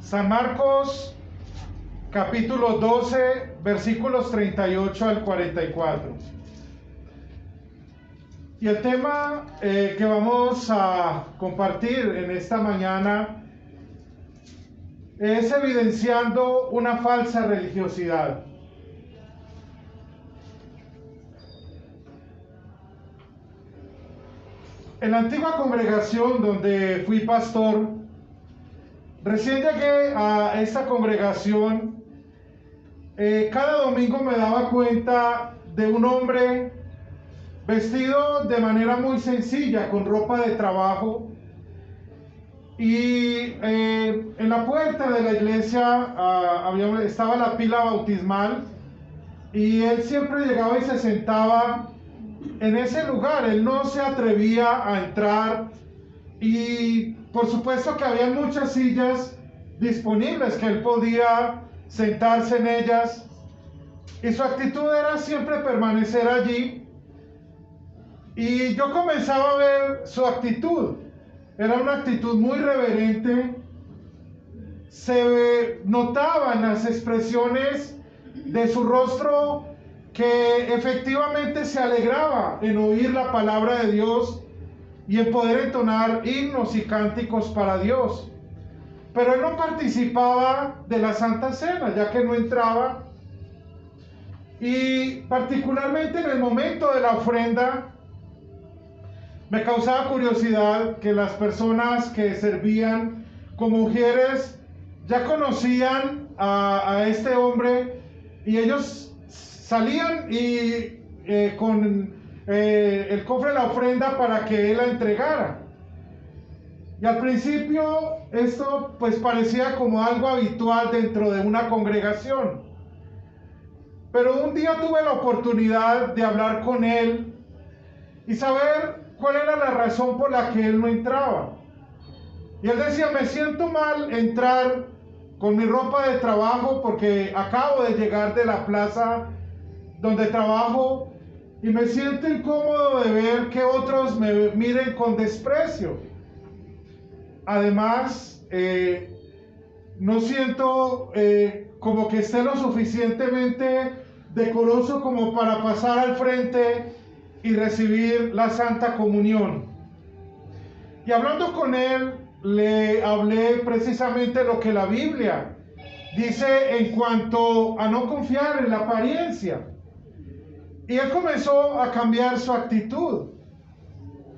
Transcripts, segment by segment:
San Marcos, capítulo 12, versículos 38 al 44. Y el tema que vamos a compartir en esta mañana es evidenciando una falsa religiosidad. En la antigua congregación donde fui pastor, recién llegué a esta congregación, cada domingo me daba cuenta de un hombre vestido de manera muy sencilla, con ropa de trabajo, y en la puerta de la iglesia estaba la pila bautismal, y él siempre llegaba y se sentaba en ese lugar. Él no se atrevía a entrar, y por supuesto que había muchas sillas disponibles que él podía sentarse en ellas, y su actitud era siempre permanecer allí. Y yo comenzaba a ver su actitud. Era una actitud muy reverente. Se notaba en las expresiones de su rostro que efectivamente se alegraba en oír la palabra de Dios y en poder entonar himnos y cánticos para Dios. Pero él no participaba de la Santa Cena, ya que no entraba. Y particularmente en el momento de la ofrenda, me causaba curiosidad que las personas que servían como mujeres ya conocían a este hombre, y ellos salían con el cofre de la ofrenda para que él la entregara. Y al principio esto pues parecía como algo habitual dentro de una congregación. Pero un día tuve la oportunidad de hablar con él y saber cuál era la razón por la que él no entraba. Y él decía: me siento mal entrar con mi ropa de trabajo porque acabo de llegar de la plaza donde trabajo, y me siento incómodo de ver que otros me miren con desprecio. Además, no siento como que esté lo suficientemente decoroso como para pasar al frente y recibir la Santa Comunión. Y hablando con él, le hablé precisamente lo que la Biblia dice en cuanto a no confiar en la apariencia. Y él comenzó a cambiar su actitud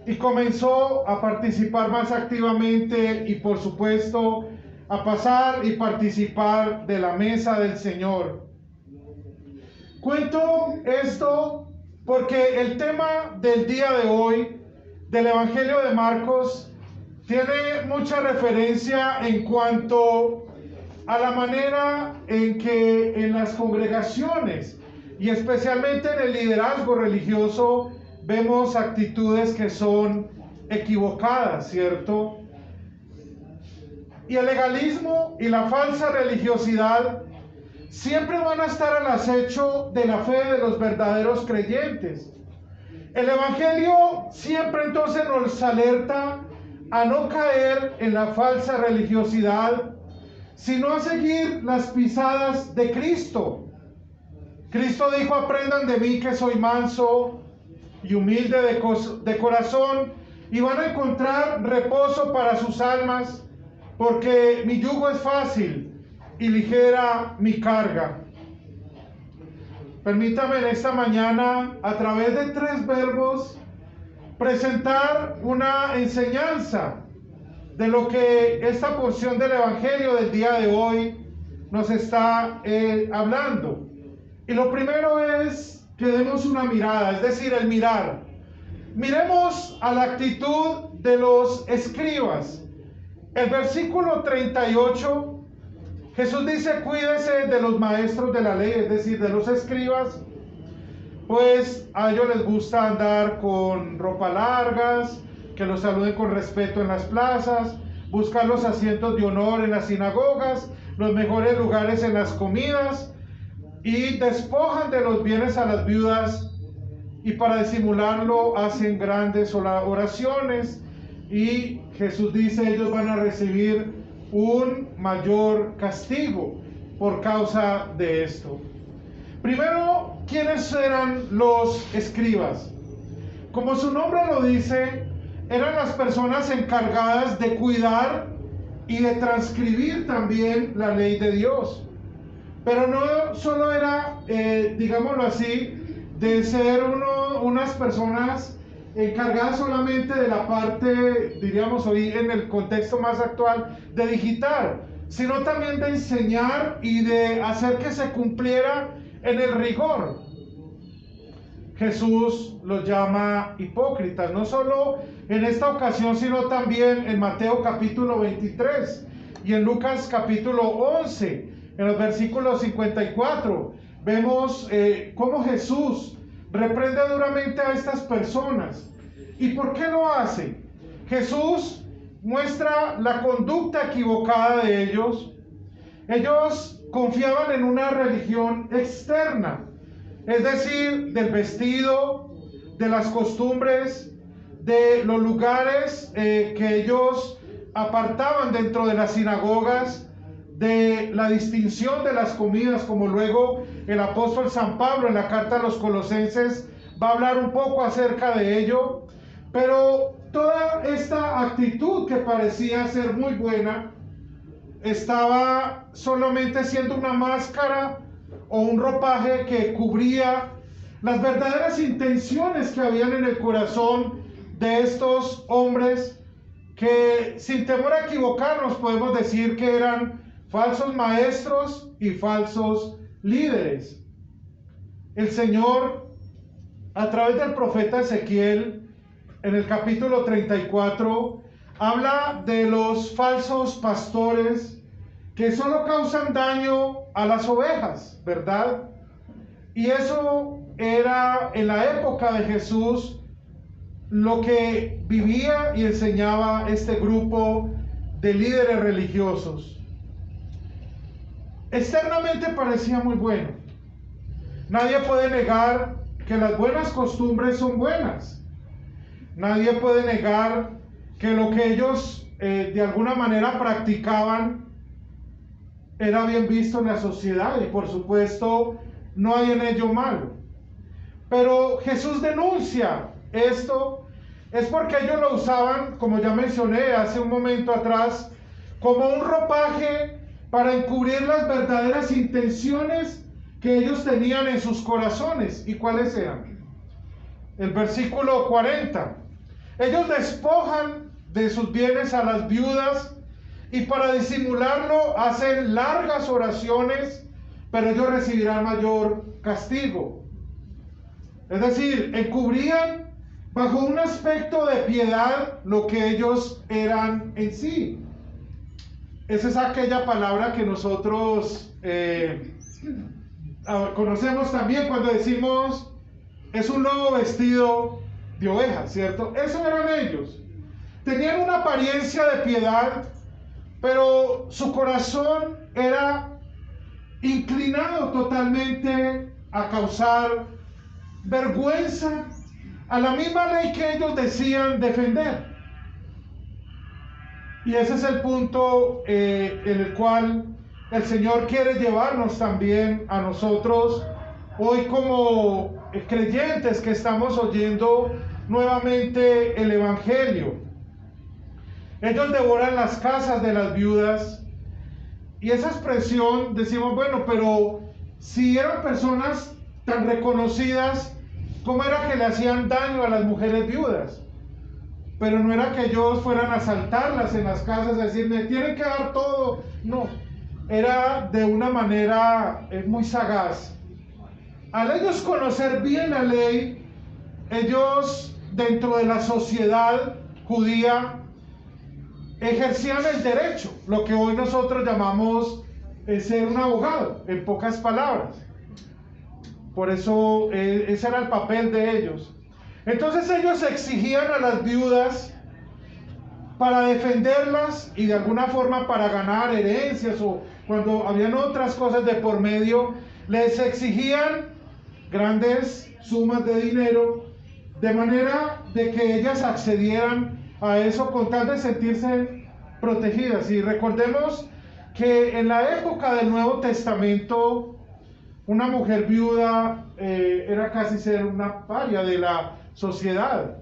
y comenzó a participar más activamente, y por supuesto a pasar y participar de la mesa del Señor. Cuento esto porque el tema del día de hoy del Evangelio de Marcos tiene mucha referencia en cuanto a la manera en que en las congregaciones y especialmente en el liderazgo religioso vemos actitudes que son equivocadas, ¿cierto? Y el legalismo y la falsa religiosidad siempre van a estar al acecho de la fe de los verdaderos creyentes. El Evangelio siempre entonces nos alerta a no caer en la falsa religiosidad, sino a seguir las pisadas de Cristo. Cristo dijo: aprendan de mí que soy manso y humilde de corazón, y van a encontrar reposo para sus almas, porque mi yugo es fácil y ligera mi carga. Permítame en esta mañana, a través de 3 verbos, presentar una enseñanza de lo que esta porción del Evangelio del día de hoy nos está hablando. Y lo primero es que demos una mirada, es decir, el mirar. Miremos a la actitud de los escribas. El versículo 38, Jesús dice: cuídese de los maestros de la ley, es decir, de los escribas, pues a ellos les gusta andar con ropa largas, que los saluden con respeto en las plazas, buscar los asientos de honor en las sinagogas, los mejores lugares en las comidas, y despojan de los bienes a las viudas, y para disimularlo hacen grandes oraciones. Y Jesús dice: ellos van a recibir un mayor castigo por causa de esto. Primero, ¿quiénes eran los escribas? Como su nombre lo dice, eran las personas encargadas de cuidar y de transcribir también la ley de Dios. Pero no solo era, digámoslo así, de ser unas personas encargadas solamente de la parte, diríamos hoy en el contexto más actual, de digitar, sino también de enseñar y de hacer que se cumpliera en el rigor. Jesús los llama hipócritas, no solo en esta ocasión, sino también en Mateo capítulo 23 y en Lucas capítulo 11, en los versículos 54. Vemos cómo Jesús reprende duramente a estas personas. ¿Y por qué lo hace? Jesús muestra la conducta equivocada de ellos. Ellos confiaban en una religión externa, es decir, del vestido, de las costumbres, de los lugares que ellos apartaban dentro de las sinagogas, de la distinción de las comidas, como luego el apóstol San Pablo en la carta a los Colosenses va a hablar un poco acerca de ello. Pero toda esta actitud que parecía ser muy buena estaba solamente siendo una máscara o un ropaje que cubría las verdaderas intenciones que habían en el corazón de estos hombres, que sin temor a equivocarnos podemos decir que eran falsos maestros y falsos líderes. El Señor, a través del profeta Ezequiel, en el capítulo 34, habla de los falsos pastores que solo causan daño a las ovejas, ¿verdad? Y eso era en la época de Jesús lo que vivía y enseñaba este grupo de líderes religiosos. Externamente parecía muy bueno. Nadie puede negar que las buenas costumbres son buenas. Nadie puede negar que lo que ellos de alguna manera practicaban era bien visto en la sociedad, y por supuesto no hay en ello malo. Pero Jesús denuncia esto, es porque ellos lo usaban, como ya mencioné hace un momento atrás, como un ropaje para encubrir las verdaderas intenciones que ellos tenían en sus corazones. ¿Y cuáles eran? El versículo 40. Ellos despojan de sus bienes a las viudas y para disimularlo hacen largas oraciones, pero ellos recibirán mayor castigo. Es decir, encubrían bajo un aspecto de piedad lo que ellos eran en sí. Esa es aquella palabra que nosotros conocemos también cuando decimos es un lobo vestido de oveja, ¿cierto? Eso eran ellos. Tenían una apariencia de piedad, pero su corazón era inclinado totalmente a causar vergüenza a la misma ley que ellos decían defender. Y ese es el punto en el cual el Señor quiere llevarnos también a nosotros hoy como creyentes que estamos oyendo nuevamente el Evangelio. Ellos devoran las casas de las viudas, y esa expresión decimos, bueno, pero si eran personas tan reconocidas, ¿cómo era que le hacían daño a las mujeres viudas? Pero no era que ellos fueran a asaltarlas en las casas, a decir, me tienen que dar todo. No, era de una manera muy sagaz. Al ellos conocer bien la ley, ellos dentro de la sociedad judía ejercían el derecho, lo que hoy nosotros llamamos ser un abogado, en pocas palabras. Por eso ese era el papel de ellos. Entonces ellos exigían a las viudas para defenderlas y de alguna forma para ganar herencias, o cuando habían otras cosas de por medio, les exigían grandes sumas de dinero, de manera de que ellas accedieran a eso con tal de sentirse protegidas. Y recordemos que en la época del Nuevo Testamento, una mujer viuda era casi ser una paria de la sociedad.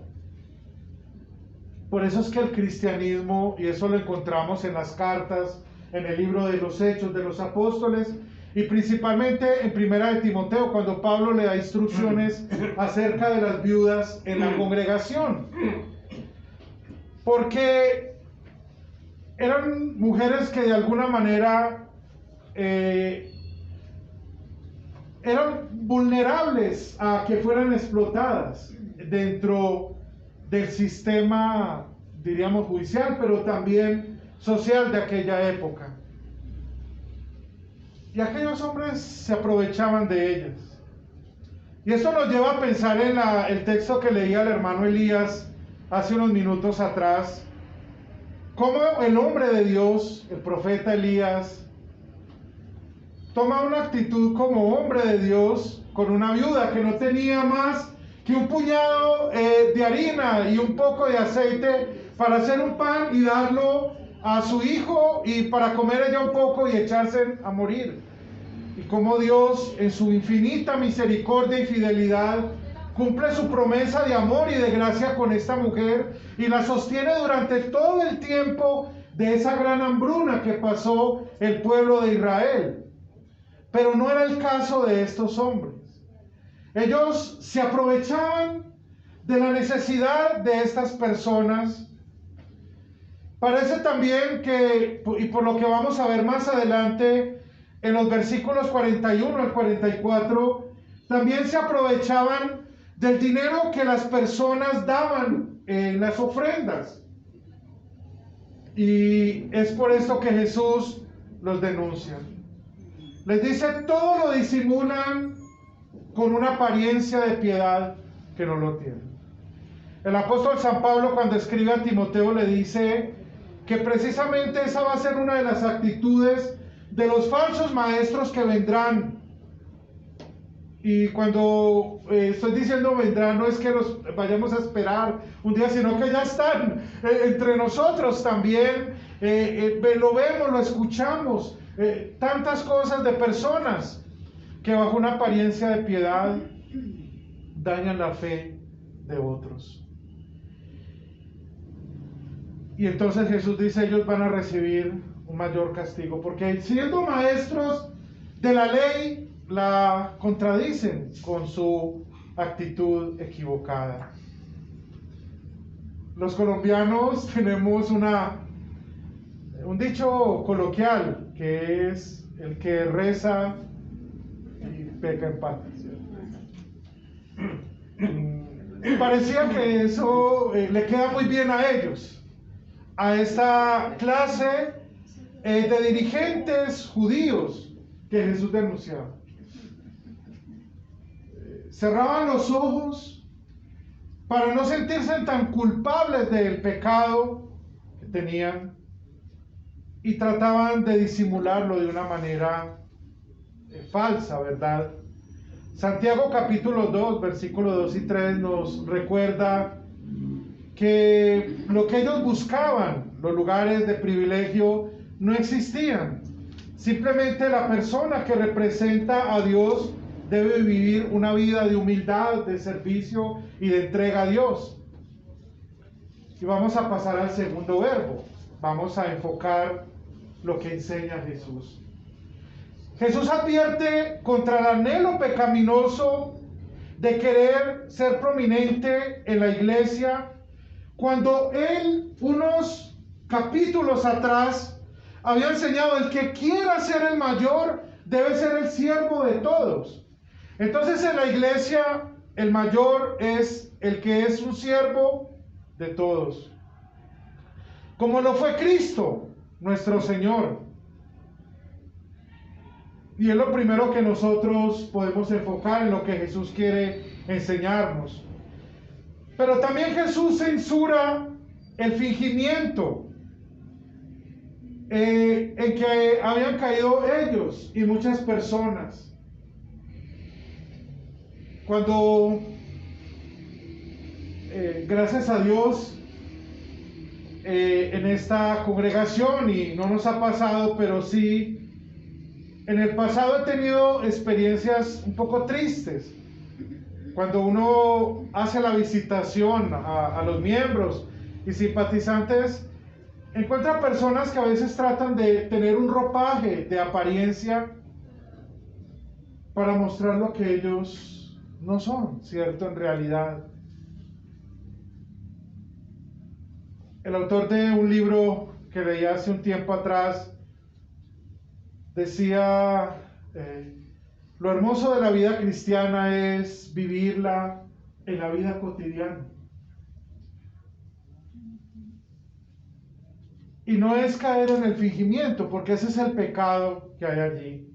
Por eso es que el cristianismo, y eso lo encontramos en las cartas, en el libro de los Hechos de los Apóstoles, y principalmente en Primera de Timoteo, cuando Pablo le da instrucciones acerca de las viudas en la congregación. Porque eran mujeres que de alguna manera eran vulnerables a que fueran explotadas dentro del sistema, diríamos, judicial, pero también social de aquella época. Y aquellos hombres se aprovechaban de ellas. Y esto nos lleva a pensar en el texto que leía el hermano Elías hace unos minutos atrás, cómo el hombre de Dios, el profeta Elías, toma una actitud como hombre de Dios con una viuda que no tenía más que un puñado de harina y un poco de aceite para hacer un pan y darlo a su hijo y para comer ella un poco y echarse a morir. Y como Dios, en su infinita misericordia y fidelidad, cumple su promesa de amor y de gracia con esta mujer y la sostiene durante todo el tiempo de esa gran hambruna que pasó el pueblo de Israel. Pero no era el caso de estos hombres. Ellos se aprovechaban de la necesidad de estas personas. Parece también que, y por lo que vamos a ver más adelante, en los versículos 41 al 44, también se aprovechaban del dinero que las personas daban en las ofrendas. Y es por esto que Jesús los denuncia. Les dice, todo lo disimulan con una apariencia de piedad que no lo tienen. El apóstol San Pablo, cuando escribe a Timoteo, le dice que precisamente esa va a ser una de las actitudes de los falsos maestros que vendrán. Y cuando estoy diciendo vendrán, no es que los vayamos a esperar un día, sino que ya están entre nosotros también. Lo vemos, lo escuchamos. Tantas cosas de personas que bajo una apariencia de piedad dañan la fe de otros. Y entonces Jesús dice, ellos van a recibir un mayor castigo, porque siendo maestros de la ley, la contradicen con su actitud equivocada. Los colombianos tenemos un dicho coloquial, que es el que reza y peca en patas. Y parecía que eso le queda muy bien a ellos, a esta clase de dirigentes judíos que Jesús denunciaba. Cerraban los ojos para no sentirse tan culpables del pecado que tenían y trataban de disimularlo de una manera falsa, ¿verdad? Santiago capítulo 2, versículos 2 y 3 nos recuerda que lo que ellos buscaban, los lugares de privilegio, no existían. Simplemente la persona que representa a Dios debe vivir una vida de humildad, de servicio y de entrega a Dios. Y vamos a pasar al segundo verbo. Vamos a enfocar lo que enseña Jesús. Jesús advierte contra el anhelo pecaminoso de querer ser prominente en la iglesia, cuando él, unos capítulos atrás, había enseñado: el que quiera ser el mayor debe ser el siervo de todos. Entonces en la iglesia el mayor es el que es un siervo de todos, como lo fue Cristo, nuestro Señor. Y es lo primero que nosotros podemos enfocar en lo que Jesús quiere enseñarnos. Pero también Jesús censura el fingimiento en que habían caído ellos y muchas personas. Cuando, gracias a Dios, en esta congregación, y no nos ha pasado, pero sí en el pasado he tenido experiencias un poco tristes. Cuando uno hace la visitación a los miembros y simpatizantes, encuentra personas que a veces tratan de tener un ropaje de apariencia para mostrar lo que ellos no son, ¿cierto? En realidad. El autor de un libro que leí hace un tiempo atrás decía, lo hermoso de la vida cristiana es vivirla en la vida cotidiana. Y no es caer en el fingimiento, porque ese es el pecado que hay allí.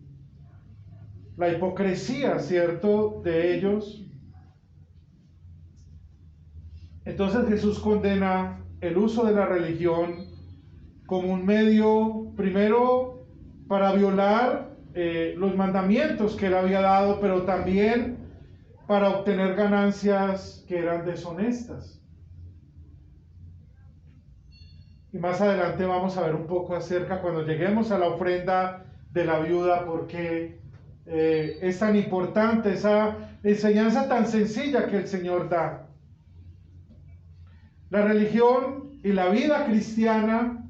La hipocresía, ¿cierto?, de ellos. Entonces Jesús condena el uso de la religión como un medio, primero, para violar los mandamientos que él había dado, pero también para obtener ganancias que eran deshonestas. Y más adelante vamos a ver un poco acerca, cuando lleguemos a la ofrenda de la viuda, por qué es tan importante esa enseñanza tan sencilla que el Señor da. La religión y la vida cristiana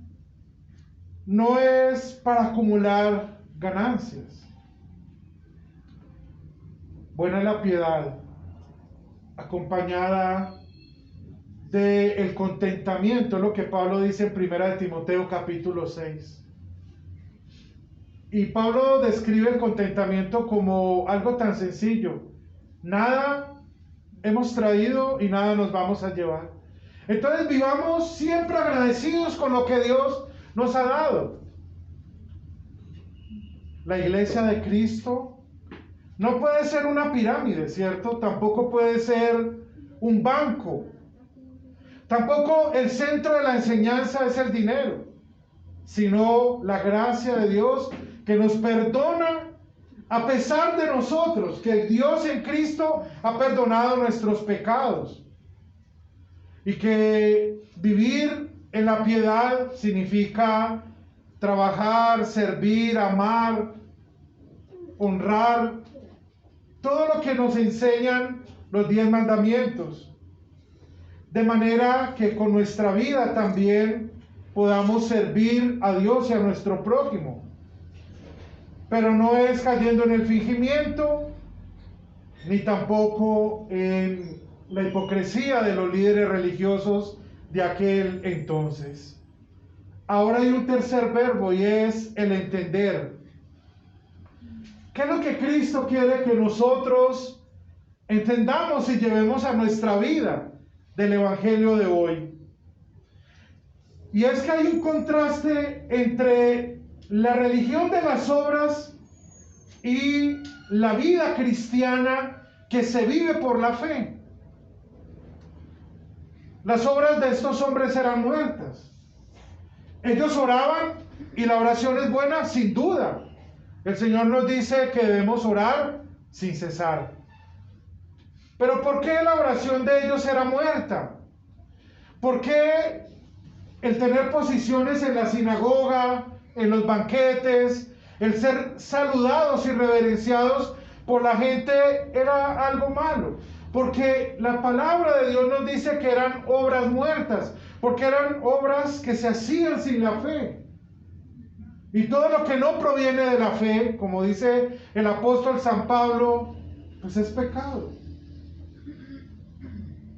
no es para acumular ganancias. Buena es la piedad, acompañada del contentamiento, lo que Pablo dice en 1 de Timoteo capítulo 6. Y Pablo describe el contentamiento como algo tan sencillo. Nada hemos traído y nada nos vamos a llevar. Entonces vivamos siempre agradecidos con lo que Dios nos ha dado. La iglesia de Cristo no puede ser una pirámide, ¿cierto? Tampoco puede ser un banco. Tampoco el centro de la enseñanza es el dinero, sino la gracia de Dios que nos perdona a pesar de nosotros, que Dios en Cristo ha perdonado nuestros pecados. Y que vivir en la piedad significa trabajar, servir, amar, honrar, todo lo que nos enseñan los 10 mandamientos. De manera que con nuestra vida también podamos servir a Dios y a nuestro prójimo. Pero no es cayendo en el fingimiento, ni tampoco en la hipocresía de los líderes religiosos de aquel entonces. Ahora hay un tercer verbo y es el entender. ¿Qué es lo que Cristo quiere que nosotros entendamos y llevemos a nuestra vida del Evangelio de hoy? Y es que hay un contraste entre la religión de las obras y la vida cristiana que se vive por la fe. Las obras de estos hombres eran muertas. Ellos oraban y la oración es buena, sin duda. El Señor nos dice que debemos orar sin cesar. Pero ¿por qué la oración de ellos era muerta? ¿Por qué el tener posiciones en la sinagoga, en los banquetes, el ser saludados y reverenciados por la gente era algo malo? Porque la palabra de Dios nos dice que eran obras muertas, porque eran obras que se hacían sin la fe. Y todo lo que no proviene de la fe, como dice el apóstol San Pablo, pues es pecado.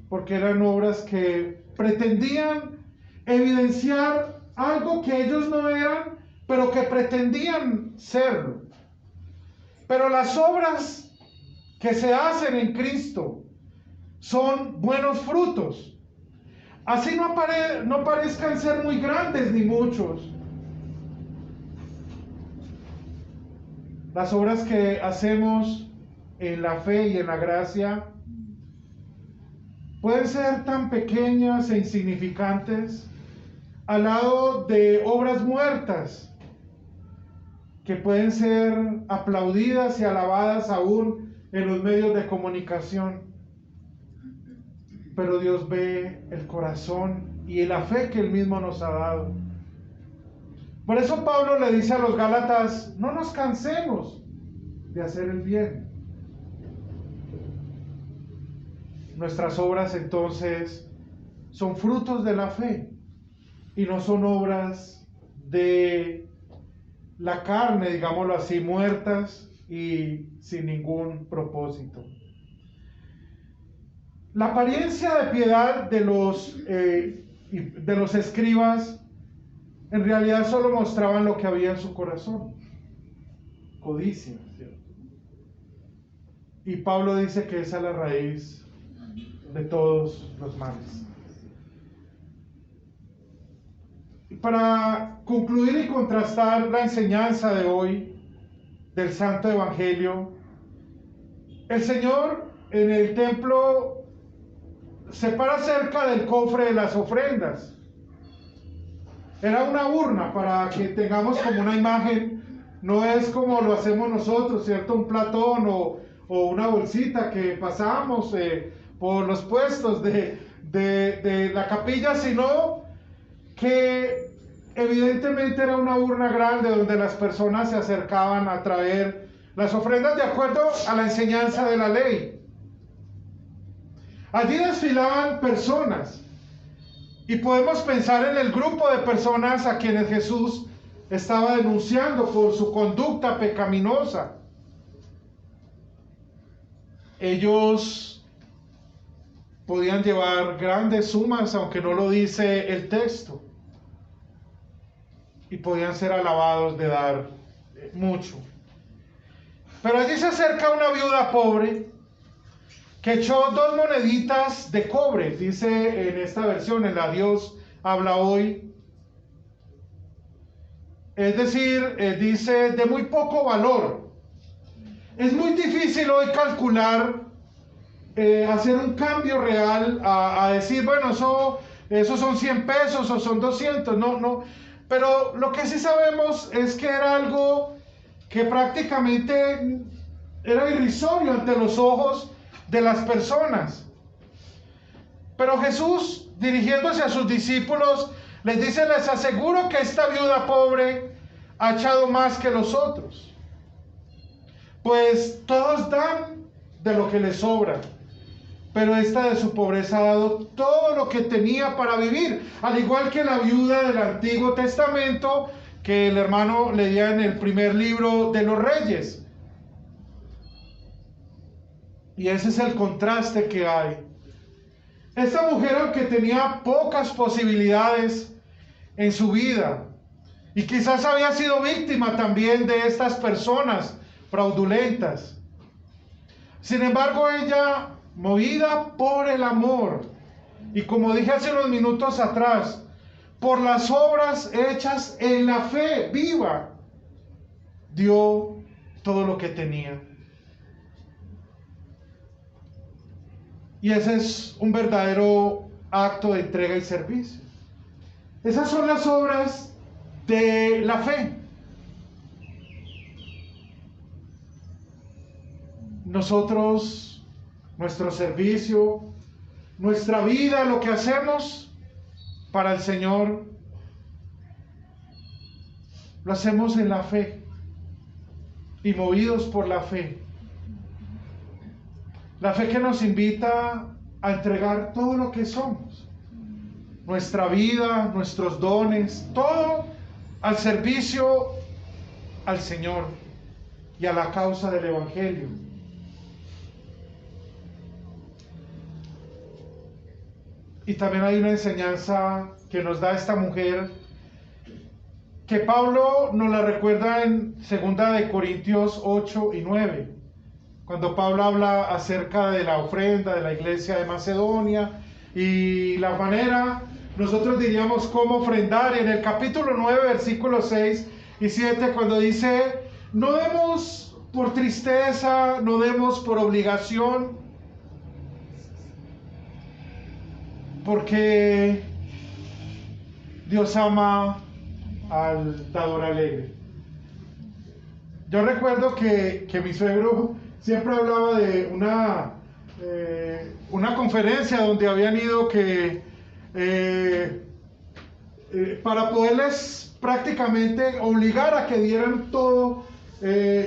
Porque eran obras que pretendían evidenciar algo que ellos no eran, pero que pretendían serlo. Pero las obras que se hacen en Cristo son buenos frutos. Así no parezcan ser muy grandes ni muchos. Las obras que hacemos en la fe y en la gracia pueden ser tan pequeñas e insignificantes al lado de obras muertas que pueden ser aplaudidas y alabadas aún en los medios de comunicación. Pero Dios ve el corazón y la fe que Él mismo nos ha dado. Por eso Pablo le dice a los Gálatas, no nos cansemos de hacer el bien. Nuestras obras entonces son frutos de la fe y no son obras de la carne, digámoslo así, muertas y sin ningún propósito. La apariencia de piedad de los escribas en realidad solo mostraban lo que había en su corazón: codicia, ¿cierto? Y Pablo dice que esa es la raíz de todos los males. Y para concluir y contrastar la enseñanza de hoy del Santo Evangelio, el Señor en el templo se para cerca del cofre de las ofrendas. Era una urna, para que tengamos como una imagen. No es como lo hacemos nosotros, ¿cierto? Un platón o una bolsita que pasamos por los puestos de la capilla, sino que evidentemente era una urna grande donde las personas se acercaban a traer las ofrendas de acuerdo a la enseñanza de la ley. Allí desfilaban personas, y podemos pensar en el grupo de personas a quienes Jesús estaba denunciando por su conducta pecaminosa. Ellos podían llevar grandes sumas, aunque no lo dice el texto, y podían ser alabados de dar mucho. Pero allí se acerca una viuda pobre que echó 2 moneditas de cobre, dice en esta versión, en la Dios habla hoy. Es decir, dice de muy poco valor. Es muy difícil hoy calcular, hacer un cambio real a decir, bueno, eso son 100 pesos o son 200, no. Pero lo que sí sabemos es que era algo que prácticamente era irrisorio ante los ojos de las personas. Pero Jesús, dirigiéndose a sus discípulos, les dice: les aseguro que esta viuda pobre ha echado más que los otros, pues todos dan de lo que les sobra, pero esta de su pobreza ha dado todo lo que tenía para vivir, al igual que la viuda del Antiguo Testamento que el hermano leía en el primer libro de los Reyes. Y ese es el contraste que hay. Esta mujer, aunque tenía pocas posibilidades en su vida, y quizás había sido víctima también de estas personas fraudulentas, sin embargo ella, movida por el amor, y como dije hace unos minutos atrás, por las obras hechas en la fe viva, dio todo lo que tenía. Y ese es un verdadero acto de entrega y servicio. Esas son las obras de la fe. Nosotros, nuestro servicio, nuestra vida, lo que hacemos para el Señor, lo hacemos en la fe y movidos por la fe. La fe que nos invita a entregar todo lo que somos, nuestra vida, nuestros dones, todo al servicio al Señor y a la causa del Evangelio. Y también hay una enseñanza que nos da esta mujer, que Pablo nos la recuerda en 2 Corintios 8 y 9. Cuando Pablo habla acerca de la ofrenda de la iglesia de Macedonia y la manera, nosotros diríamos cómo ofrendar. En el capítulo 9, versículos 6 y 7, cuando dice: no demos por tristeza, no demos por obligación, porque Dios ama al dador alegre. Yo recuerdo que mi suegro siempre hablaba de una conferencia donde habían ido, que para poderles prácticamente obligar a que dieran todo,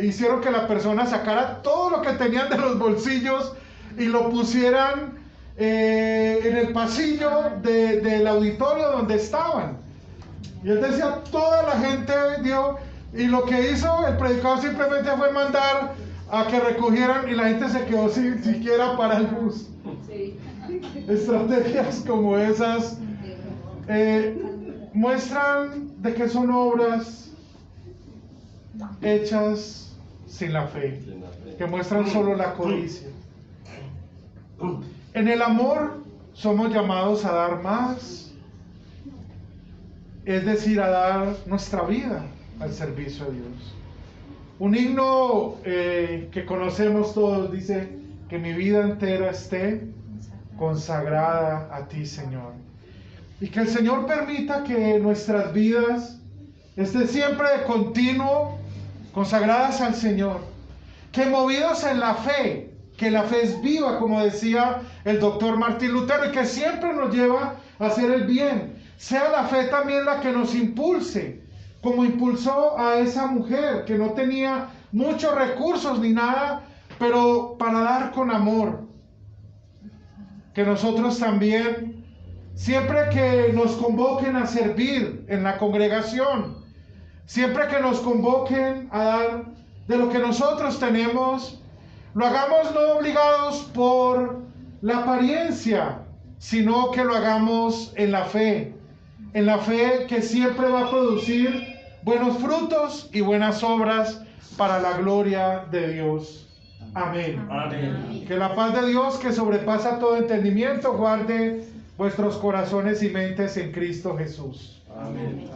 hicieron que la persona sacara todo lo que tenían de los bolsillos y lo pusieran en el pasillo del auditorio donde estaban. Y él decía, toda la gente dio, y lo que hizo el predicador simplemente fue mandar a que recogieran y la gente se quedó sin siquiera para el bus. Sí. Estrategias como esas muestran de que son obras hechas sin la fe, que muestran solo la codicia. En el amor somos llamados a dar más, es decir, a dar nuestra vida al servicio de Dios. Un himno que conocemos todos dice: que mi vida entera esté consagrada a ti, Señor. Y que el Señor permita que nuestras vidas estén siempre de continuo consagradas al Señor, que movidos en la fe, que la fe es viva, como decía el doctor Martín Lutero, y que siempre nos lleva a hacer el bien. Sea la fe también la que nos impulse, como impulsó a esa mujer que no tenía muchos recursos ni nada, pero para dar con amor. Que nosotros también, siempre que nos convoquen a servir en la congregación, siempre que nos convoquen a dar de lo que nosotros tenemos, lo hagamos no obligados por la apariencia, sino que lo hagamos en la fe que siempre va a producir buenos frutos y buenas obras para la gloria de Dios. Amén. Amén. Que la paz de Dios, que sobrepasa todo entendimiento, guarde vuestros corazones y mentes en Cristo Jesús. Amén.